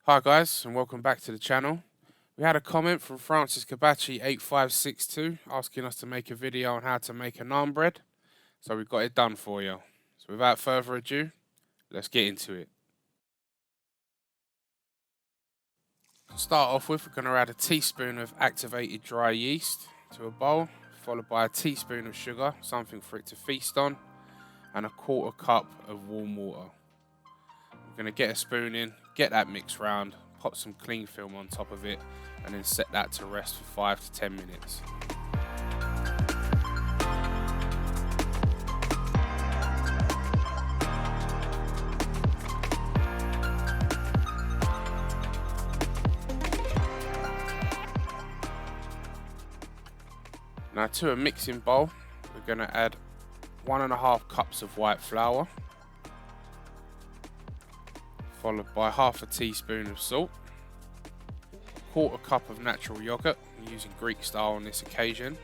Hi guys, and welcome back to the channel. We had a comment from Francis Kabachi 8562 asking us to make a video on how to make a naan bread, so we've got it done for you. So without further ado, let's get into it. To start off with, we're going to add a teaspoon of activated dry yeast to a bowl, followed by a teaspoon of sugar, something for it to feast on, and a quarter cup of warm water. We're going to get a spoon in, get that mix round, pop some cling film on top of it, and then set that to rest for 5 to 10 minutes. Now to a mixing bowl, we're going to add 1.5 cups of white flour, followed by half a teaspoon of salt, quarter cup of natural yogurt, I'm using Greek style on this occasion,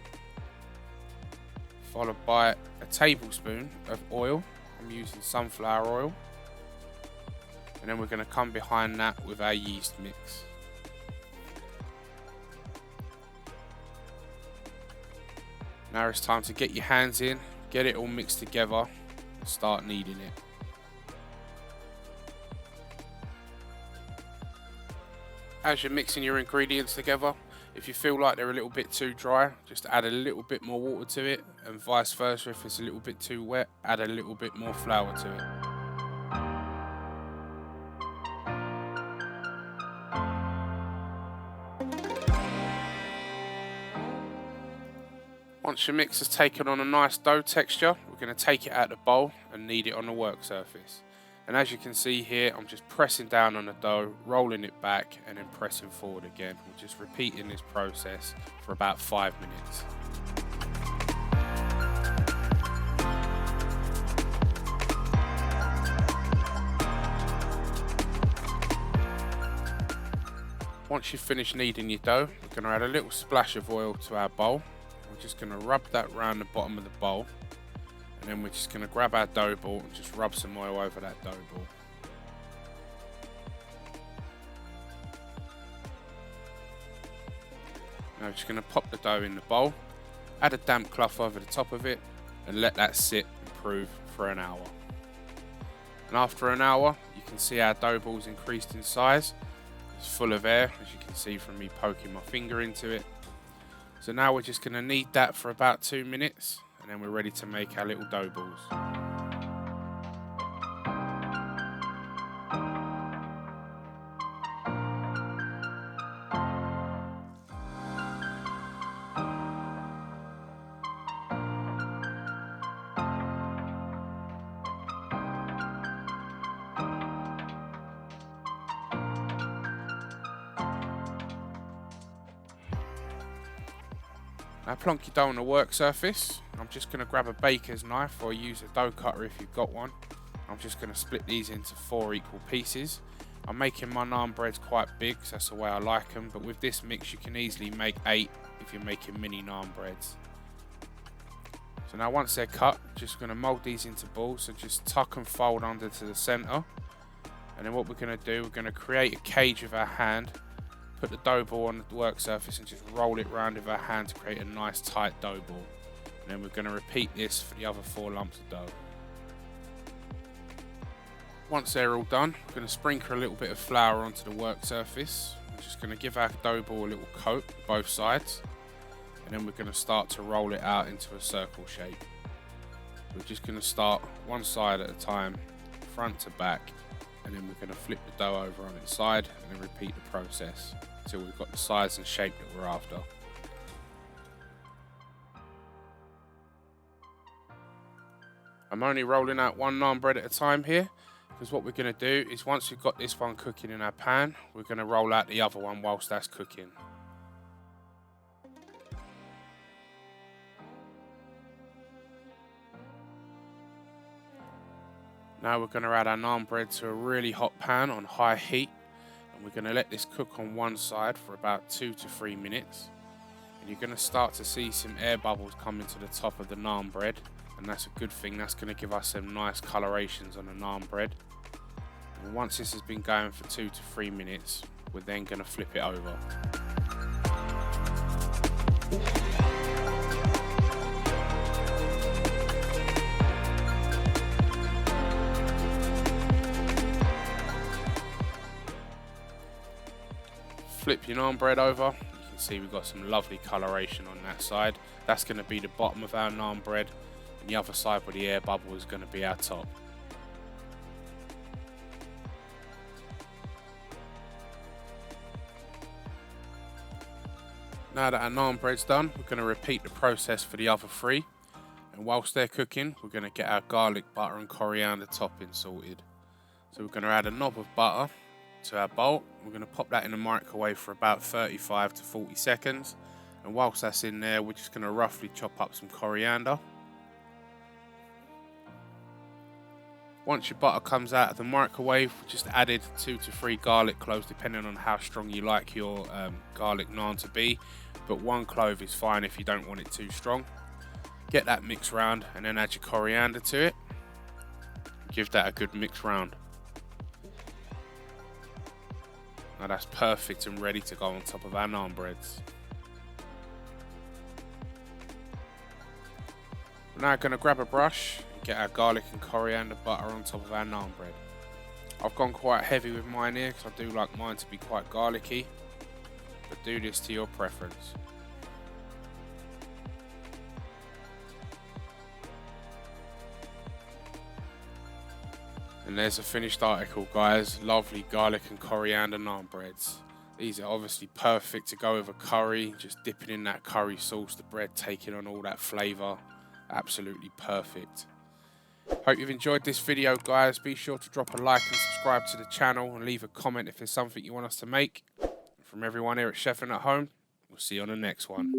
followed by a tablespoon of oil, I'm using sunflower oil, and then we're going to come behind that with our yeast mix. Now it's time to get your hands in, get it all mixed together, and start kneading it. As you're mixing your ingredients together, if you feel like they're a little bit too dry, just add a little bit more water to it, and vice versa, if it's a little bit too wet, add a little bit more flour to it. Once your mix has taken on a nice dough texture, we're going to take it out of the bowl and knead it on the work surface. And as you can see here, I'm just pressing down on the dough, rolling it back, and then pressing forward again. We're just repeating this process for about 5 minutes. Once you've finished kneading your dough, we're going to add a little splash of oil to our bowl. We're just going to rub that round the bottom of the bowl, and then we're just going to grab our dough ball and just rub some oil over that dough ball. Now we're just going to pop the dough in the bowl, add a damp cloth over the top of it, and let that sit and prove for an hour. And after an hour, you can see our dough ball's increased in size. It's full of air, as you can see from me poking my finger into it. So now we're just going to knead that for about 2 minutes, and then we're ready to make our little dough balls. Now plonk your dough on the work surface. I'm just going to grab a baker's knife, or use a dough cutter if you've got one. I'm just going to split these into 4 equal pieces. I'm making my naan breads quite big, so that's the way I like them, but with this mix you can easily make 8 if you're making mini naan breads. So now once they're cut, just going to mould these into balls, so just tuck and fold under to the centre. And then what we're going to do, we're going to create a cage with our hand, put the dough ball on the work surface and just roll it round with our hand to create a nice tight dough ball. And then we're going to repeat this for the other 4 lumps of dough. Once they're all done, we're going to sprinkle a little bit of flour onto the work surface. We're just going to give our dough ball a little coat both sides, and then we're going to start to roll it out into a circle shape. We're just going to start one side at a time, front to back, and then we're going to flip the dough over on its side and then repeat the process until we've got the size and shape that we're after. I'm only rolling out one naan bread at a time here, because what we're going to do is once we've got this one cooking in our pan, we're going to roll out the other one whilst that's cooking. Now we're going to add our naan bread to a really hot pan on high heat, and we're going to let this cook on one side for about 2 to 3 minutes. And you're going to start to see some air bubbles coming to the top of the naan bread, and that's a good thing. That's going to give us some nice colorations on the naan bread. And once this has been going for 2 to 3 minutes, we're then going to flip it over. Flip your naan bread over. You can see we've got some lovely coloration on that side. That's going to be the bottom of our naan bread, and the other side with the air bubble is going to be our top. Now that our naan bread's done, we're going to repeat the process for the other 3. And whilst they're cooking, we're going to get our garlic, butter and coriander topping sorted. So we're going to add a knob of butter to our bowl. We're going to pop that in the microwave for about 35 to 40 seconds. And whilst that's in there, we're just going to roughly chop up some coriander. Once your butter comes out of the microwave, we just added 2 to 3 garlic cloves, depending on how strong you like your garlic naan to be. But 1 clove is fine if you don't want it too strong. Get that mix round and then add your coriander to it. Give that a good mix round. Now that's perfect and ready to go on top of our naan breads. We're now going to grab a brush and get our garlic and coriander butter on top of our naan bread. I've gone quite heavy with mine here because I do like mine to be quite garlicky, but do this to your preference. And there's a finished article, guys. Lovely garlic and coriander naan breads. These are obviously perfect to go with a curry, just dipping in that curry sauce, the bread taking on all that flavour. Absolutely perfect. Hope you've enjoyed this video, guys. Be sure to drop a like and subscribe to the channel and leave a comment if there's something you want us to make. From everyone here at Chefing at Home, we'll see you on the next one.